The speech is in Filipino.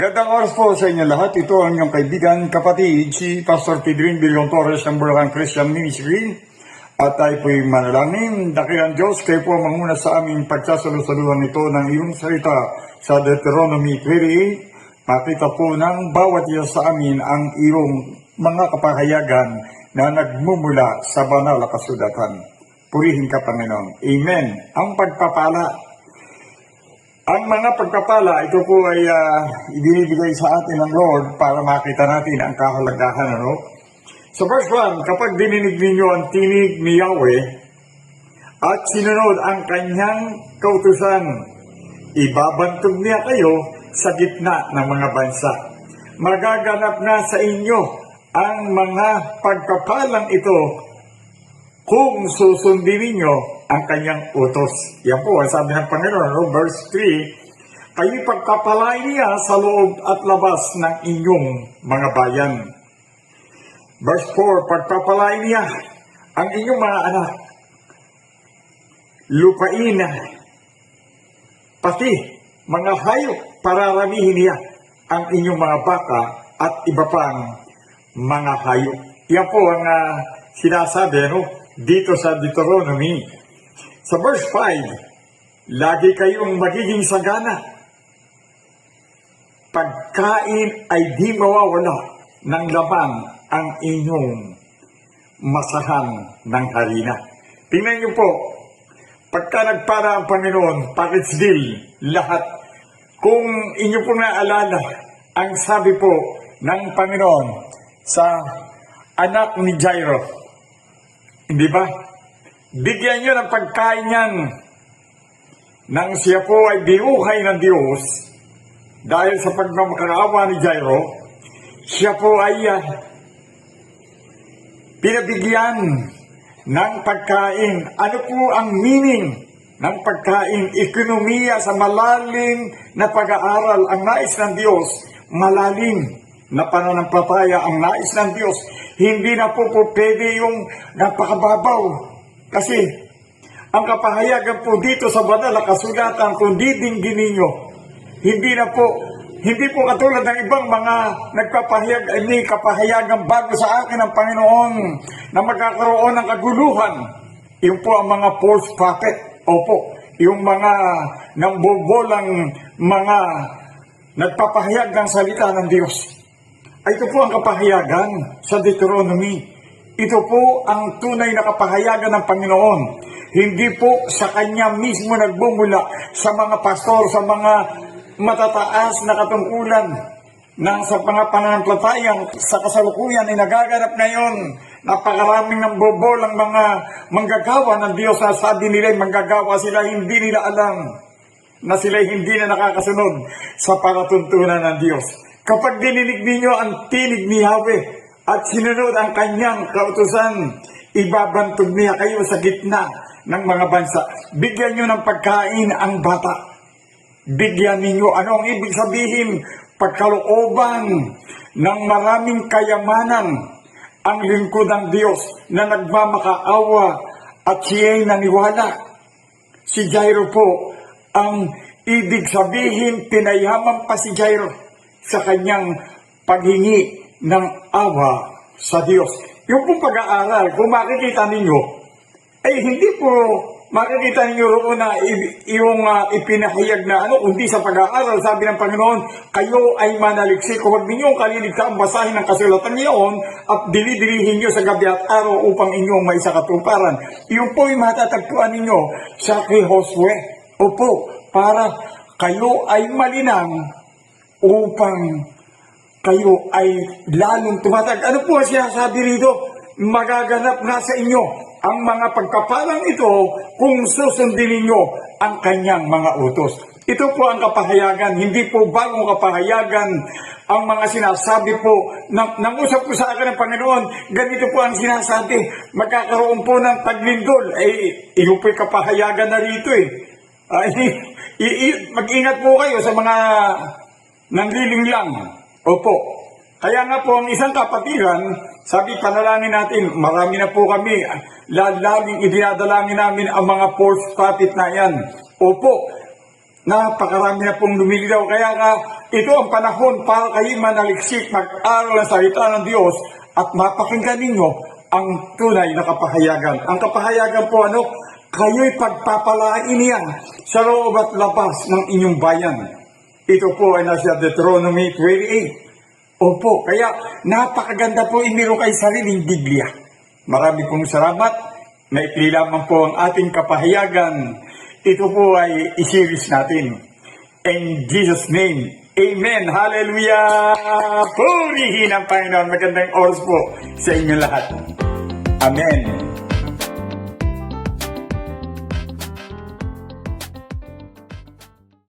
Magandang oras po sa inyo lahat. Ito ang inyong kaibigan, kapatid, si Pastor Pedrin Billion Torres ng Bulacan Christian Ministry. At tayo po'y manalangin. Dakilang Diyos, kayo po manguna sa aming pagsasalusaluhan ito ng iyong salita sa Deuteronomy 28. Makita po ng bawat isa sa amin ang iyong mga kapahayagan na nagmumula sa banal na kasulatan. Purihin ka, Panginoon. Amen. Ang pagpapala. Ang mga pagpapala, ito po ay ibinibigay sa atin ng Lord para makita natin ang kahalagahan. Sa verse 1, kapag dininig ninyo ang tinig ni Yahweh at sinunod ang kanyang kautusan, ibabantog niya kayo sa gitna ng mga bansa. Magaganap na sa inyo ang mga pagpapalang ito kung susundin ninyo ang kanyang utos. Yan po ang sabi ng Panginoon, verse 3, kayo pagpapalain niya sa loob at labas ng inyong mga bayan. Verse 4, pagpapalain niya ang inyong mga anak, lupain, pati mga hayop, pararamihin niya ang inyong mga baka at iba pang mga hayop. Yan po ang sinasabi dito sa Deuteronomy. Sa verse 5, lagi kayong magiging sagana. Pagkain ay di mawawala ng laman ang inyong masahan ng harina. Tingnan niyo po, pagka nagpara ang Panginoon, package deal, lahat. Kung inyo pong naalala, ang sabi po ng Panginoon sa anak ni Jairo, hindi ba? Bigyan nyo ng pagkain yan nang siya po ay binuhay ng Diyos dahil sa pagmamakaawa ni Jairo, siya po ay pinabigyan ng pagkain. Ano po ang meaning ng pagkain? Ekonomiya sa malalim na pag-aaral ang nais ng Diyos, malalim na pananampalataya ang nais ng Diyos. Hindi na po pwede yung napakababaw. Kasi ang kapahayagan po dito sa banal na kasulatan, kung didinggin ninyo, hindi po katulad ng ibang mga nagpapahayag, hindi kapahayagan bago sa akin ng Panginoon na magkakaroon ng kaguluhan. Yung po ang mga false prophet, opo, yung mga nambobolang mga nagpapahayag ng salita ng Diyos. Ito po ang kapahayagan sa Deuteronomy. Ito po ang tunay na kapahayagan ng Panginoon. Hindi po sa Kanya mismo nagbumula sa mga pastor, sa mga matataas na katungkulan ng sa mga pananampalatayang sa kasalukuyan ay nagaganap ngayon. Napakaraming nambobolang mga manggagawa ng Diyos na sabi nila manggagawa sila, hindi nila alam na sila hindi na nakakasunod sa paratuntunan ng Diyos. Kapag dininig ninyo ang tinig ni Yahweh at sinunod ang kanyang kautusan, ibabantog niya kayo sa gitna ng mga bansa. Bigyan nyo ng pagkain ang bata. Bigyan ninyo, ano ang ibig sabihin? Pagkalooban ng maraming kayamanan ang lingkod ng Diyos na nagmamakaawa at siya'y naniwala. Si Jairo po, ang ibig sabihin, pinayaman pa si Jairo sa kanyang paghingi ng awa sa Diyos. Yung pong pag-aaral, kung makikita ninyo, ay hindi po makikita ninyo roon na yung ipinahayag na kundi sa pag-aaral, sabi ng Panginoon, kayo ay manaliksik. Huwag ninyong kaliligtaan basahin ng kasulatan niyon at dilidilihin nyo sa gabi at araw upang inyong maisakatuparan. Yung po ay matatagpuan ninyo sa kay Josue. Opo, para kayo ay malinang upang kayo ay lalong tumatag. Ano po ang sinasabi rito? Magaganap na sa inyo ang mga pagpapalang ito kung susundin ninyo ang kanyang mga utos. Ito po ang kapahayagan, hindi po bagong kapahayagan ang mga sinasabi po. Nangusap po sa akin ng Panginoon, ganito po ang sinasabi, magkakaroon po ng taglindol. Iyo po'y kapahayagan na rito mag-ingat po kayo sa mga nangliling lang. Opo. Kaya nga po ang isang kapatiran, sabi panalangin natin, marami na po kami, laging idinadalangin namin ang mga false prophet na yan. Opo, napakarami na pong lumiligaw. Kaya nga ito ang panahon para kayo manaliksik, mag-aral ng salita ng Diyos at mapakinggan ninyo ang tunay na kapahayagan. Ang kapahayagan po kayo'y pagpapalain niya sa loob at labas ng inyong bayan. Ito po ay nasa Deuteronomy 28. Opo, kaya napakaganda po iniro kay sariling Biblia. Marami pong salamat. Maikli lamang po ang ating kapahayagan. Ito po ay isiris natin. In Jesus' name, Amen. Hallelujah! Purihin ang Panginoon. Magandang oras po sa inyo lahat. Amen.